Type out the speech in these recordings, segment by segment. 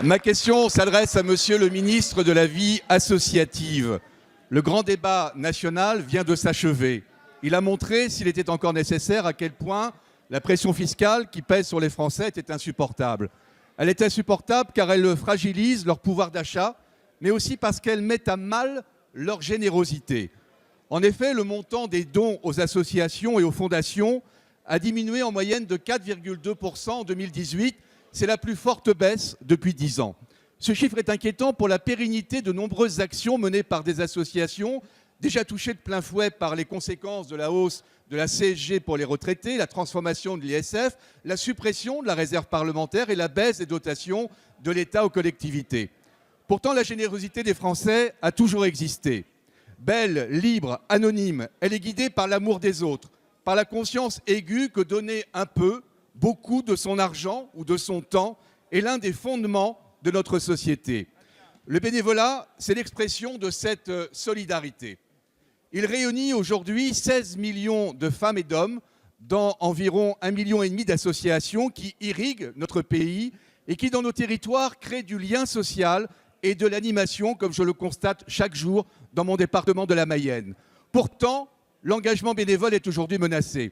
Ma question s'adresse à Monsieur le ministre de la Vie associative. Le grand débat national vient de s'achever. Il a montré, s'il était encore nécessaire, à quel point la pression fiscale qui pèse sur les Français était insupportable. Elle est insupportable car elle fragilise leur pouvoir d'achat, mais aussi parce qu'elle met à mal leur générosité. En effet, le montant des dons aux associations et aux fondations a diminué en moyenne de 4,2% en 2018. C'est la plus forte baisse depuis 10 ans. Ce chiffre est inquiétant pour la pérennité de nombreuses actions menées par des associations déjà touchées de plein fouet par les conséquences de la hausse de la CSG pour les retraités, la transformation de l'ISF, la suppression de la réserve parlementaire et la baisse des dotations de l'État aux collectivités. Pourtant, la générosité des Français a toujours existé. Belle, libre, anonyme, elle est guidée par l'amour des autres, par la conscience aiguë que donner un peu, beaucoup de son argent ou de son temps est l'un des fondements de notre société. Le bénévolat, c'est l'expression de cette solidarité. Il réunit aujourd'hui 16 millions de femmes et d'hommes dans environ 1,5 million d'associations qui irriguent notre pays et qui, dans nos territoires, créent du lien social et de l'animation, comme je le constate chaque jour dans mon département de la Mayenne. Pourtant, l'engagement bénévole est aujourd'hui menacé.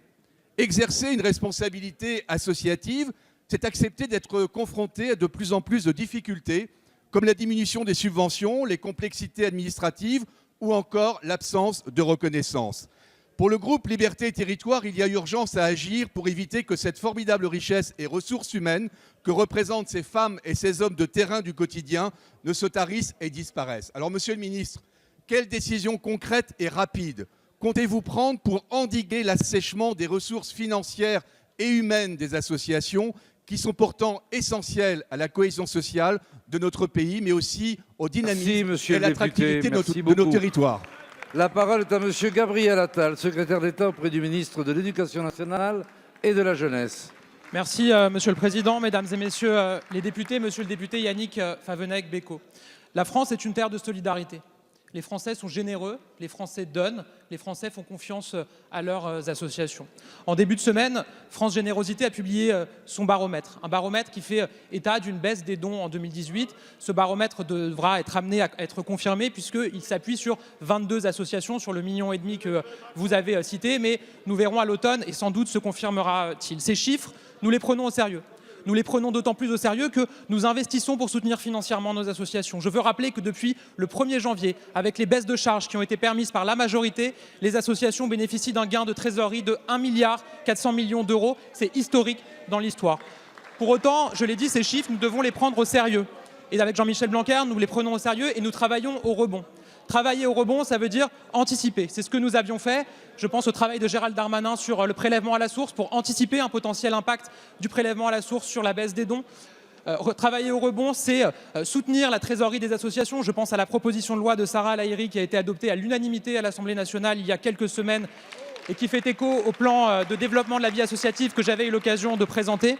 Exercer une responsabilité associative, c'est accepter d'être confronté à de plus en plus de difficultés, comme la diminution des subventions, les complexités administratives ou encore l'absence de reconnaissance. Pour le groupe Liberté et Territoires, il y a urgence à agir pour éviter que cette formidable richesse et ressources humaines que représentent ces femmes et ces hommes de terrain du quotidien ne se tarissent et disparaissent. Alors, Monsieur le ministre, quelles décisions concrètes et rapides comptez-vous prendre pour endiguer l'assèchement des ressources financières et humaines des associations qui sont pourtant essentielles à la cohésion sociale de notre pays, mais aussi au dynamisme et à l'attractivité de nos territoires? La parole est à Monsieur Gabriel Attal, secrétaire d'État auprès du ministre de l'Éducation nationale et de la jeunesse. Merci Monsieur le Président, Mesdames et Messieurs les députés, Monsieur le député Yannick Favennec-Becot. La France est une terre de solidarité. Les Français sont généreux, les Français donnent, les Français font confiance à leurs associations. En début de semaine, France Générosité a publié son baromètre, un baromètre qui fait état d'une baisse des dons en 2018. Ce baromètre devra être amené à être confirmé puisqu'il s'appuie sur 22 associations sur le 1,5 million que vous avez cité, mais nous verrons à l'automne et sans doute se confirmera-t-il. Ces chiffres, nous les prenons au sérieux. Nous les prenons d'autant plus au sérieux que nous investissons pour soutenir financièrement nos associations. Je veux rappeler que depuis le 1er janvier, avec les baisses de charges qui ont été permises par la majorité, les associations bénéficient d'un gain de trésorerie de 1,4 milliard d'euros. C'est historique dans l'histoire. Pour autant, je l'ai dit, ces chiffres, nous devons les prendre au sérieux. Et avec Jean-Michel Blanquer, nous les prenons au sérieux et nous travaillons au rebond. Travailler au rebond, ça veut dire anticiper. C'est ce que nous avions fait. Je pense au travail de Gérald Darmanin sur le prélèvement à la source pour anticiper un potentiel impact du prélèvement à la source sur la baisse des dons. Travailler au rebond, c'est soutenir la trésorerie des associations. Je pense à la proposition de loi de Sarah El Haïry qui a été adoptée à l'unanimité à l'Assemblée nationale il y a quelques semaines et qui fait écho au plan de développement de la vie associative que j'avais eu l'occasion de présenter.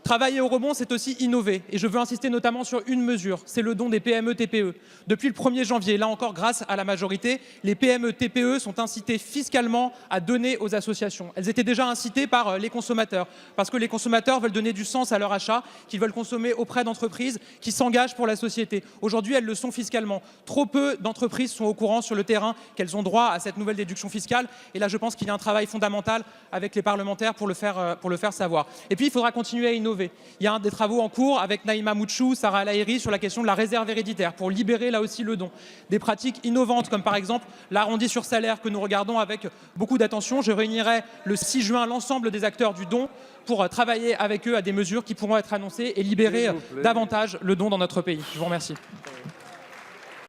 Travailler au rebond, c'est aussi innover. Et je veux insister notamment sur une mesure, c'est le don des PME-TPE. Depuis le 1er janvier, là encore grâce à la majorité, les PME-TPE sont incitées fiscalement à donner aux associations. Elles étaient déjà incitées par les consommateurs, parce que les consommateurs veulent donner du sens à leur achat, qu'ils veulent consommer auprès d'entreprises qui s'engagent pour la société. Aujourd'hui, elles le sont fiscalement. Trop peu d'entreprises sont au courant sur le terrain qu'elles ont droit à cette nouvelle déduction fiscale. Et là, je pense qu'il y a un travail fondamental avec les parlementaires pour le faire savoir. Et puis, il faudra continuer à innover. Il y a des travaux en cours avec Naïma Mouchou, Sarah El Haïry sur la question de la réserve héréditaire pour libérer là aussi le don. Des pratiques innovantes comme par exemple l'arrondi sur salaire que nous regardons avec beaucoup d'attention. Je réunirai le 6 juin l'ensemble des acteurs du don pour travailler avec eux à des mesures qui pourront être annoncées et libérer davantage le don dans notre pays. Je vous remercie.